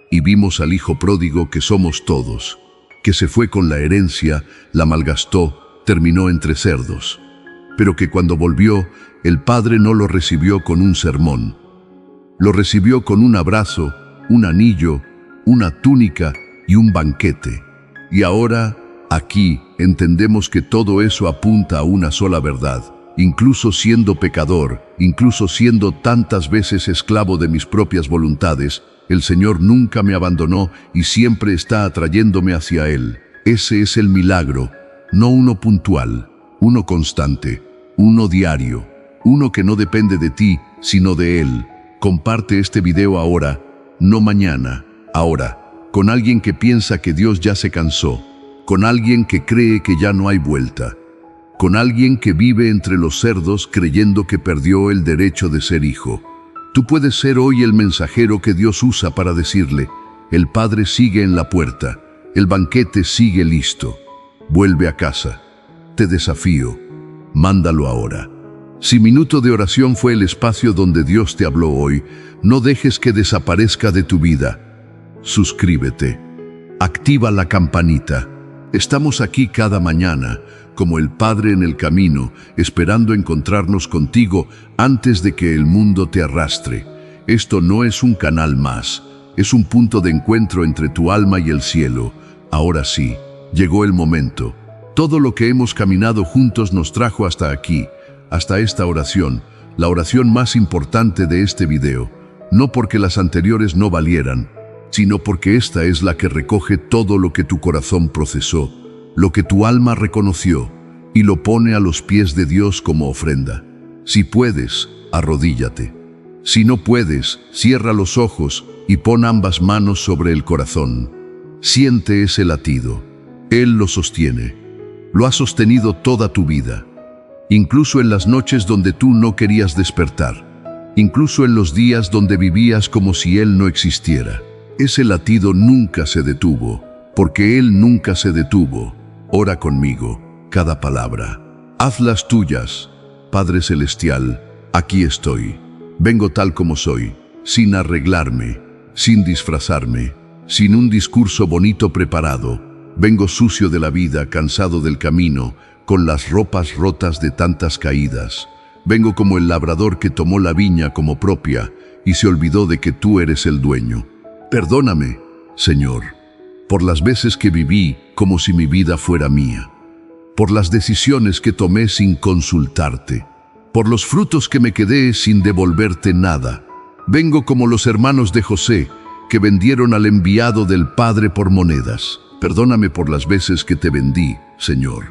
y vimos al hijo pródigo que somos todos, que se fue con la herencia, la malgastó, terminó entre cerdos, pero que cuando volvió, el Padre no lo recibió con un sermón, lo recibió con un abrazo, un anillo, una túnica y un banquete. Y ahora, aquí, entendemos que todo eso apunta a una sola verdad. Incluso siendo pecador, incluso siendo tantas veces esclavo de mis propias voluntades, el Señor nunca me abandonó y siempre está atrayéndome hacia Él. Ese es el milagro, no uno puntual, uno constante, uno diario, uno que no depende de ti, sino de Él. Comparte este video ahora, no mañana, ahora, con alguien que piensa que Dios ya se cansó, con alguien que cree que ya no hay vuelta, con alguien que vive entre los cerdos creyendo que perdió el derecho de ser hijo. Tú puedes ser hoy el mensajero que Dios usa para decirle: el Padre sigue en la puerta, el banquete sigue listo. Vuelve a casa. Te desafío. Mándalo ahora. Si Minuto de Oración fue el espacio donde Dios te habló hoy, no dejes que desaparezca de tu vida. Suscríbete. Activa la campanita. Estamos aquí cada mañana, como el Padre en el camino, esperando encontrarnos contigo antes de que el mundo te arrastre. Esto no es un canal más, es un punto de encuentro entre tu alma y el cielo. Ahora sí, llegó el momento. Todo lo que hemos caminado juntos nos trajo hasta aquí, hasta esta oración, la oración más importante de este video, no porque las anteriores no valieran, sino porque esta es la que recoge todo lo que tu corazón procesó, lo que tu alma reconoció, y lo pone a los pies de Dios como ofrenda. Si puedes, arrodíllate. Si no puedes, cierra los ojos y pon ambas manos sobre el corazón. Siente ese latido. Él lo sostiene. Lo ha sostenido toda tu vida. Incluso en las noches donde tú no querías despertar. Incluso en los días donde vivías como si Él no existiera. Ese latido nunca se detuvo, porque Él nunca se detuvo. Ora conmigo, cada palabra. Hazlas tuyas. Padre Celestial, aquí estoy. Vengo tal como soy, sin arreglarme, sin disfrazarme, sin un discurso bonito preparado. Vengo sucio de la vida, cansado del camino, con las ropas rotas de tantas caídas. Vengo como el labrador que tomó la viña como propia y se olvidó de que tú eres el dueño. Perdóname, Señor, por las veces que viví como si mi vida fuera mía, por las decisiones que tomé sin consultarte, por los frutos que me quedé sin devolverte nada. Vengo como los hermanos de José, que vendieron al enviado del Padre por monedas. Perdóname por las veces que te vendí, Señor,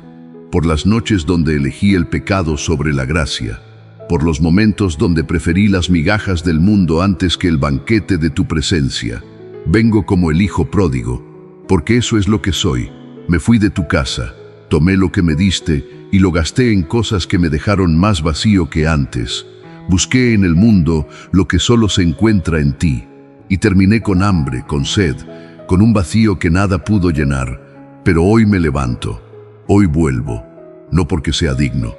por las noches donde elegí el pecado sobre la gracia, por los momentos donde preferí las migajas del mundo antes que el banquete de tu presencia. Vengo como el hijo pródigo, porque eso es lo que soy. Me fui de tu casa, tomé lo que me diste y lo gasté en cosas que me dejaron más vacío que antes. Busqué en el mundo lo que solo se encuentra en ti, y terminé con hambre, con sed, con un vacío que nada pudo llenar. Pero hoy me levanto, hoy vuelvo, no porque sea digno,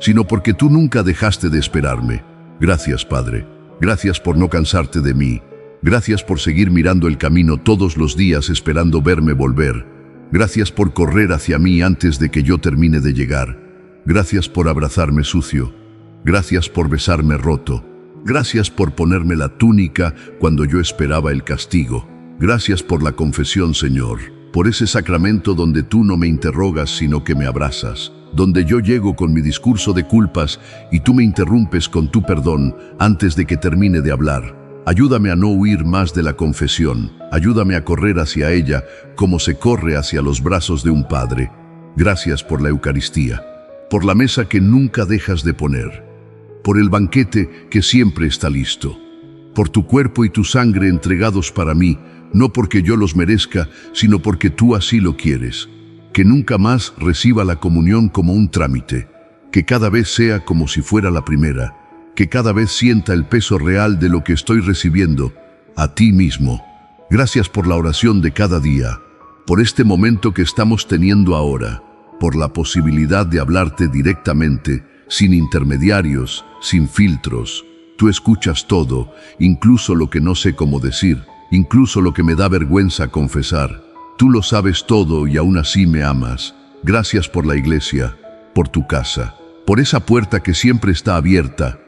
sino porque tú nunca dejaste de esperarme. Gracias, Padre, gracias por no cansarte de mí. Gracias por seguir mirando el camino todos los días esperando verme volver. Gracias por correr hacia mí antes de que yo termine de llegar. Gracias por abrazarme sucio. Gracias por besarme roto. Gracias por ponerme la túnica cuando yo esperaba el castigo. Gracias por la confesión, Señor, por ese sacramento donde tú no me interrogas sino que me abrazas, donde yo llego con mi discurso de culpas y tú me interrumpes con tu perdón antes de que termine de hablar. Ayúdame a no huir más de la confesión. Ayúdame a correr hacia ella como se corre hacia los brazos de un padre. Gracias por la Eucaristía, por la mesa que nunca dejas de poner, por el banquete que siempre está listo, por tu cuerpo y tu sangre entregados para mí, no porque yo los merezca, sino porque tú así lo quieres. Que nunca más reciba la comunión como un trámite, que cada vez sea como si fuera la primera, que cada vez sienta el peso real de lo que estoy recibiendo, a ti mismo. Gracias por la oración de cada día, por este momento que estamos teniendo ahora, por la posibilidad de hablarte directamente, sin intermediarios, sin filtros. Tú escuchas todo, incluso lo que no sé cómo decir, incluso lo que me da vergüenza confesar. Tú lo sabes todo y aún así me amas. Gracias por la iglesia, por tu casa, por esa puerta que siempre está abierta,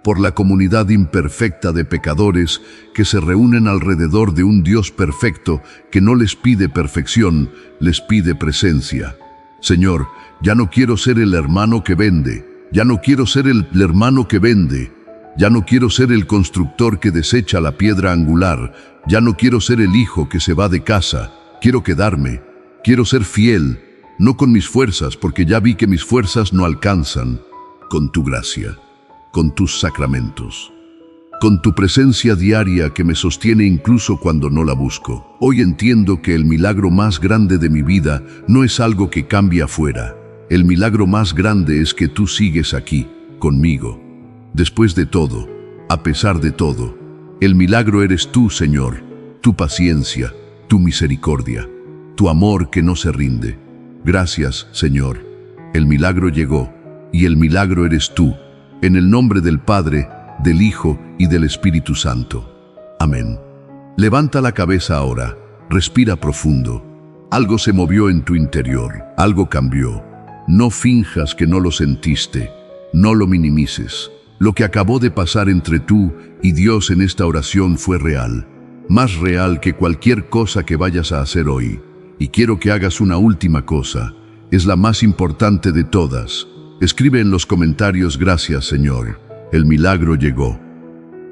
por la comunidad imperfecta de pecadores que se reúnen alrededor de un Dios perfecto que no les pide perfección, les pide presencia. Señor, ya no quiero ser el hermano que vende, ya no quiero ser el hermano que vende, ya no quiero ser el constructor que desecha la piedra angular, ya no quiero ser el hijo que se va de casa, quiero quedarme, quiero ser fiel, no con mis fuerzas, porque ya vi que mis fuerzas no alcanzan, con tu gracia, con tus sacramentos, con tu presencia diaria que me sostiene incluso cuando no la busco. Hoy entiendo que el milagro más grande de mi vida no es algo que cambia afuera. El milagro más grande es que tú sigues aquí, conmigo. Después de todo, a pesar de todo, el milagro eres tú, Señor, tu paciencia, tu misericordia, tu amor que no se rinde. Gracias, Señor. El milagro llegó, y el milagro eres tú. En el nombre del Padre, del Hijo y del Espíritu Santo. Amén. Levanta la cabeza ahora, respira profundo. Algo se movió en tu interior, algo cambió. No finjas que no lo sentiste, no lo minimices. Lo que acabó de pasar entre tú y Dios en esta oración fue real, más real que cualquier cosa que vayas a hacer hoy. Y quiero que hagas una última cosa, es la más importante de todas. Escribe en los comentarios: gracias, Señor, el milagro llegó.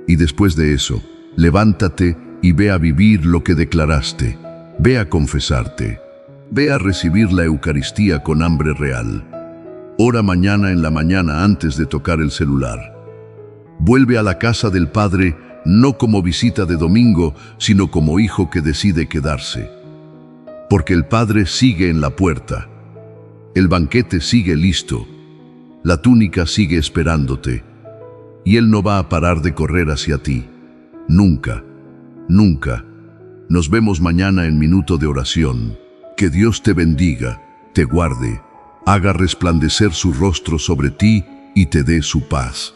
Y después de eso, levántate y ve a vivir lo que declaraste. Ve a confesarte. Ve a recibir la Eucaristía con hambre real. Ora mañana en la mañana antes de tocar el celular. Vuelve a la casa del Padre no como visita de domingo, sino como hijo que decide quedarse. Porque el Padre sigue en la puerta. El banquete sigue listo. La túnica sigue esperándote, y Él no va a parar de correr hacia ti. Nunca, nunca. Nos vemos mañana en Minuto de Oración. Que Dios te bendiga, te guarde, haga resplandecer su rostro sobre ti y te dé su paz.